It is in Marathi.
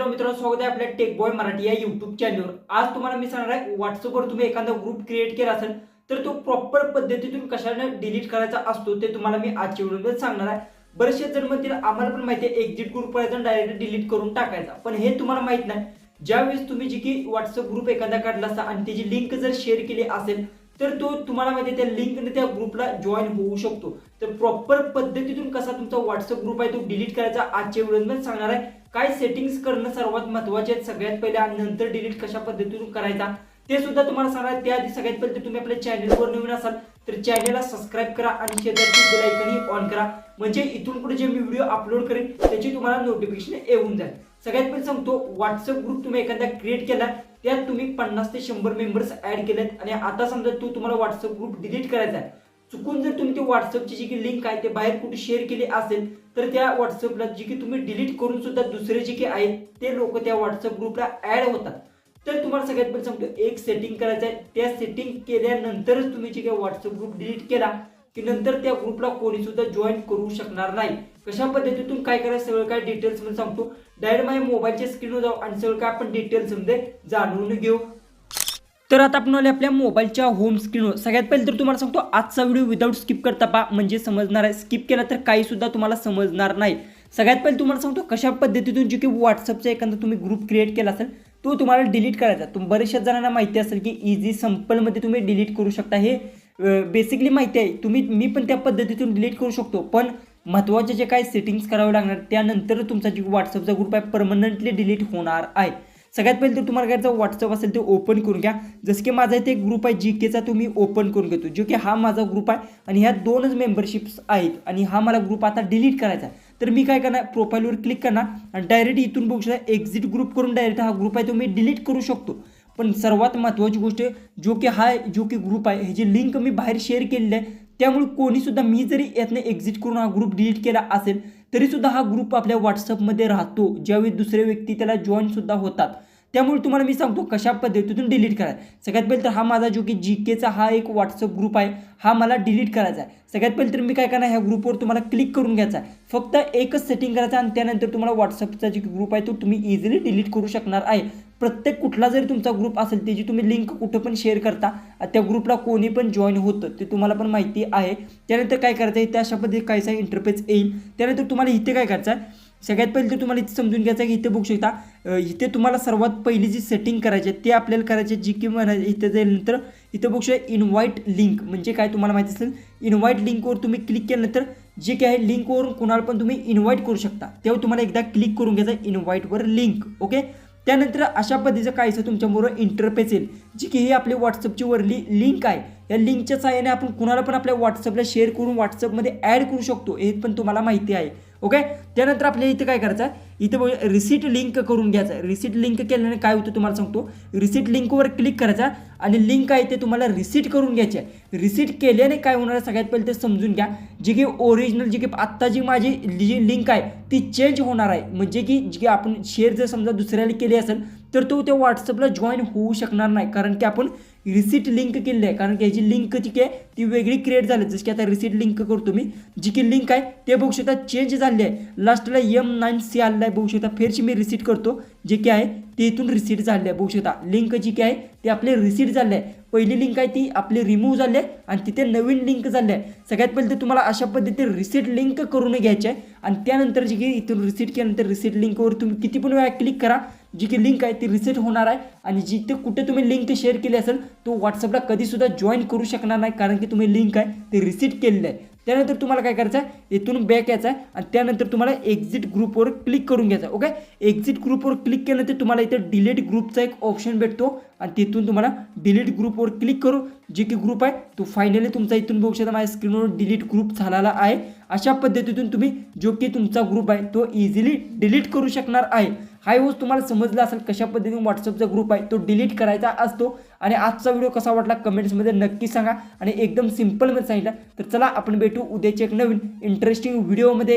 मित्रांनो स्वागत आहे आपल्या टेक बॉय मराठी या युट्यूब चॅनलवर। आज तुम्हाला मी सांगणार आहे व्हॉट्सअपवर तुम्ही एखादा ग्रुप क्रिएट केला असेल तर तो प्रॉपर पद्धतीतून कशाने डिलीट करायचा असतो ते तुम्हाला मी आजच्या व्हिडिओमध्ये सांगणार आहे। बरेचसे जण म्हणतील आम्हाला पण माहिती आहे एक्झिट ग्रुप करायचा डायरेक्ट डिलीट करून टाकायचा, पण हे तुम्हाला माहित नाही। ज्यावेळेस तुम्ही जी की व्हॉट्सअप ग्रुप एखादा काढला असता आणि त्याची लिंक जर शेअर केली असेल तर तो तुम्हाला माहिती आहे त्या लिंकने त्या ग्रुपला जॉईन होऊ शकतो। तर प्रॉपर पद्धतीतून कसा तुमचा व्हॉट्सअप ग्रुप आहे तो डिलीट करायचा आजच्या व्हिडिओमध्ये सांगणार आहे। काय सेटिंग्स करणं सर्वात महत्त्वाचे आहेत सगळ्यात पहिले आणि नंतर डिलीट कशा पद्धतीतून करायचा ते सुद्धा तुम्हाला सांगणार आहे। त्याआधी सगळ्यात पहिले तुम्ही आपल्या चॅनलवर नवीन असाल तर चॅनलला सबस्क्राइब करा आणि शेजारची बेल आयकॉन ऑन करा, म्हणजे इथून पुढे जे मी व्हिडिओ अपलोड करेन त्याची तुम्हाला नोटिफिकेशन येऊन जाईल। सगळ्यात पहिले सांगतो व्हॉट्सअप ग्रुप तुम्ही एखादा क्रिएट केला त्यात तुम्ही 50 ते 100 मेंबर्स ऍड केलेत आणि आता समजा तुम्हाला व्हॉट्सअप ग्रुप डिलीट करायचा आहे। चुकून जर तुम्ही ती व्हॉट्सअपची जी की लिंक आहे ते बाहेर कुठे शेअर केली असेल तर त्या व्हॉट्सअपला जी की तुम्ही डिलीट करून सुद्धा दुसरे जे की आहेत ते लोक त्या व्हॉट्सअप ग्रुपला ऍड होतात। तर तुम्हाला सगळ्यात पहिले सांगतो एक सेटिंग करायचं आहे। त्या सेटिंग केल्यानंतरच तुम्ही जे काही व्हॉट्सअप ग्रुप डिलीट केला की नंतर त्या ग्रुपला कोणी सुद्धा जॉईन करू शकणार नाही। कशा पद्धतीतून काय करायचं सगळं काय डिटेल्स मध्ये सांगतो। डायरेक्ट माझ्या मोबाईलच्या स्क्रीनवर जाऊ आणि सगळं काय आपण डिटेल्स मध्ये जाणून घेऊ। तर आता आपण आले आपल्या मोबाईलच्या होम स्क्रीनवर। सगळ्यात पहिले तर तुम्हाला सांगतो आजचा व्हिडिओ विदाऊट स्किप करता पहा, म्हणजे समजणार आहे। स्किप केला तर काही सुद्धा तुम्हाला समजणार नाही। सगळ्यात पहिले तुम्हाला सांगतो कशा पद्धतीतून जे की व्हॉट्सअपचा एखादा तुम्ही ग्रुप क्रिएट केला असेल तो तुम्हाला डिलीट करायचा। बरेचशा जणांना माहिती असेल की इझी सिंपल मध्ये तुम्ही डिलीट करू शकता। हे बेसिकली माहिती आहे, मी पण त्या पद्धतीतून डिलीट करू शकतो, पण महत्त्वाचे जे काही सेटिंग्स करावे लागणार त्यानंतर तुमचा जो व्हॉट्सअपचा ग्रुप आहे परमनंटली डिलीट होणार आहे। सगळ्यात पहिले तर तुम्हाला काय व्हॉट्सअप असेल ते ओपन करून घ्या। जसं की माझा इथे एक ग्रुप आहे जीकेचा, तो मी ओपन करून घेतो, जो की हा माझा ग्रुप आहे आणि ह्या दोनच मेंबरशिप्स आहेत आणि हा मला ग्रुप आता डिलीट करायचा आहे। तर मी काय करणार प्रोफाईलवर क्लिक करणार आणि डायरेक्ट इथून बघू शकता एक्झिट ग्रुप करून डायरेक्ट हा ग्रुप आहे तो मी डिलीट करू शकतो। पण सर्वात महत्त्वाची गोष्ट जो की ग्रुप आहे ह्याची लिंक मी बाहेर शेअर केलेली आहे, त्यामुळे कोणी सुद्धा मी जरी यातनं एक्झिट करून हा ग्रुप डिलीट केला असेल तरी सुद्धा हा ग्रुप आपल्या व्हॉट्सअपमध्ये राहतो, ज्यावेळी दुसरे व्यक्ती त्याला जॉईन सुद्धा होतात। त्यामुळे तुम्हाला मी सांगतो कशा पद्धतीतून डिलीट करायचं। सगळ्यात पहिले तर हा माझा जो की जीकेचा हा एक व्हॉट्सअप ग्रुप आहे हा मला डिलीट करायचा आहे। सगळ्यात पहिले तर मी काय करणार ह्या ग्रुपवर तुम्हाला क्लिक करून घ्यायचा आहे, फक्त एकच सेटिंग करायचं आणि त्यानंतर तुम्हाला व्हॉट्सअपचा जो ग्रुप आहे तो तुम्ही इझिली डिलीट करू शकणार आहे। प्रत्येक कुठला जरी तुमचा ग्रुप असेल त्याची तुम्ही लिंक कुठं पण शेअर करता त्या ग्रुपला कोणी पण जॉईन होतं ते तुम्हाला पण माहिती आहे। त्यानंतर काय करायचं आहे, त्या अशा पद्धतीने कायसा इंटरफेस येईल। त्यानंतर तुम्हाला इथे काय करायचं आहे, सगळ्यात पहिले तर तुम्हाला इथे समजून घ्यायचं आहे की इथे बघू शकता इथे तुम्हाला सर्वात पहिली जी सेटिंग करायची आहे ते आपल्याला करायचे जी की इथे जाईनंतर इथे बघू शकता इन्व्हाइट लिंक म्हणजे काय तुम्हाला माहिती असेल। इन्व्हाइट लिंकवर तुम्ही क्लिक केल्यानंतर जे काय आहे लिंकवरून कुणाला पण तुम्ही इन्व्हाइट करू शकता, तेव्हा तुम्हाला एकदा क्लिक करून घ्यायचं आहे इन्व्हाइटवर लिंक। ओके, त्यानंतर अशा पद्धतीचं काहीसं तुमच्याबरोबर इंटरफेस येईल जी की ही आपली व्हॉट्सअपची वरली लिंक आहे। या लिंकच्या सहाय्याने आपण कुणाला पण आपल्या व्हॉट्सअपला शेअर करून व्हॉट्सअपमध्ये ॲड करू शकतो, हे पण तुम्हाला माहिती आहे। ओके, त्यानंतर आपल्याला इथे काय करायचं आहे, इथे बघा रिसीट लिंक करून घ्यायचं आहे। रिसीट लिंक केल्याने काय होतं तुम्हाला सांगतो, रिसीट लिंकवर क्लिक करायचा आणि लिंक आहे ते तुम्हाला रिसीट करून घ्यायची आहे। रिसीट केल्याने काय होणार सगळ्यात पहिले ते समजून घ्या, जी की ओरिजिनल जी की आत्ता जी माझी जी लिंक आहे ती चेंज होणार आहे, म्हणजे की जी की आपण शेअर जर समजा दुसऱ्याला केली असेल तर तो त्या व्हॉट्सअपला जॉईन होऊ शकणार नाही, कारण की आपण रिसीट लिंक केली आहे। कारण की ह्याची लिंक जी आहे ती वेगळी क्रिएट झाली, जसं की आता रिसीट लिंक करतो मी, जी की लिंक आहे ते बघू शकता चेंज झाली आहे, लास्टला M9C आलेला आहे बघू शकता। फिरची मी रिसीट करतो जे की आहे ते इथून रिसीट झाले आहे बघू शकता। लिंक जी की आहे ते आपले रिसीट झाले आहे, पहिली लिंक आहे ती आपली रिमूव्ह झाली आहे आणि तिथे नवीन लिंक झाली आहे। सगळ्यात पहिले तर तुम्हाला अशा पद्धतीने रिसीट लिंक करून घ्यायची आहे आणि त्यानंतर जी की इथून रिसीट केल्यानंतर रिसीट लिंकवर तुम्ही किती पण वेळा क्लिक करा, जी की लिंक आहे ती रिसेट होणार आहे आणि जिथे कुठे तुम्ही लिंक शेअर केली असेल तो व्हॉट्सअपला कधी सुद्धा जॉईन करू शकणार नाही, कारण की तुम्ही लिंक आहे ते रिसीट केलेलं आहे। त्यानंतर तुम्हाला काय करायचं आहे, इथून बॅक यायचं आहे आणि त्यानंतर तुम्हाला एक्झिट ग्रुपवर क्लिक करून घ्यायचं आहे। ओके, एक्झिट ग्रुपवर क्लिक केल्यानंतर तुम्हाला इथे डिलीट ग्रुपचा एक ऑप्शन भेटतो आणि तिथून तुम्हाला डिलीट ग्रुपवर क्लिक करू, जे की ग्रुप आहे तो फायनली तुमचा इथून बघू शकता माझ्या स्क्रीनवर डिलीट ग्रुप झालेला आहे। अशा पद्धतीतून तुम्ही जो की तुमचा ग्रुप आहे तो इझिली डिलीट करू शकणार आहे। हा गोष्ट तुम्हाला समजला असेल कशा पद्धतीने व्हॉट्सअपचा ग्रुप आहे तो डिलीट करायचा असतो। आणि आजचा व्हिडिओ कसा वाटला कमेंट्समध्ये नक्की सांगा आणि एकदम सिंपलमध्ये सांगितलं। तर चला आपण भेटू उद्याच्या एक नवीन इंटरेस्टिंग व्हिडिओमध्ये।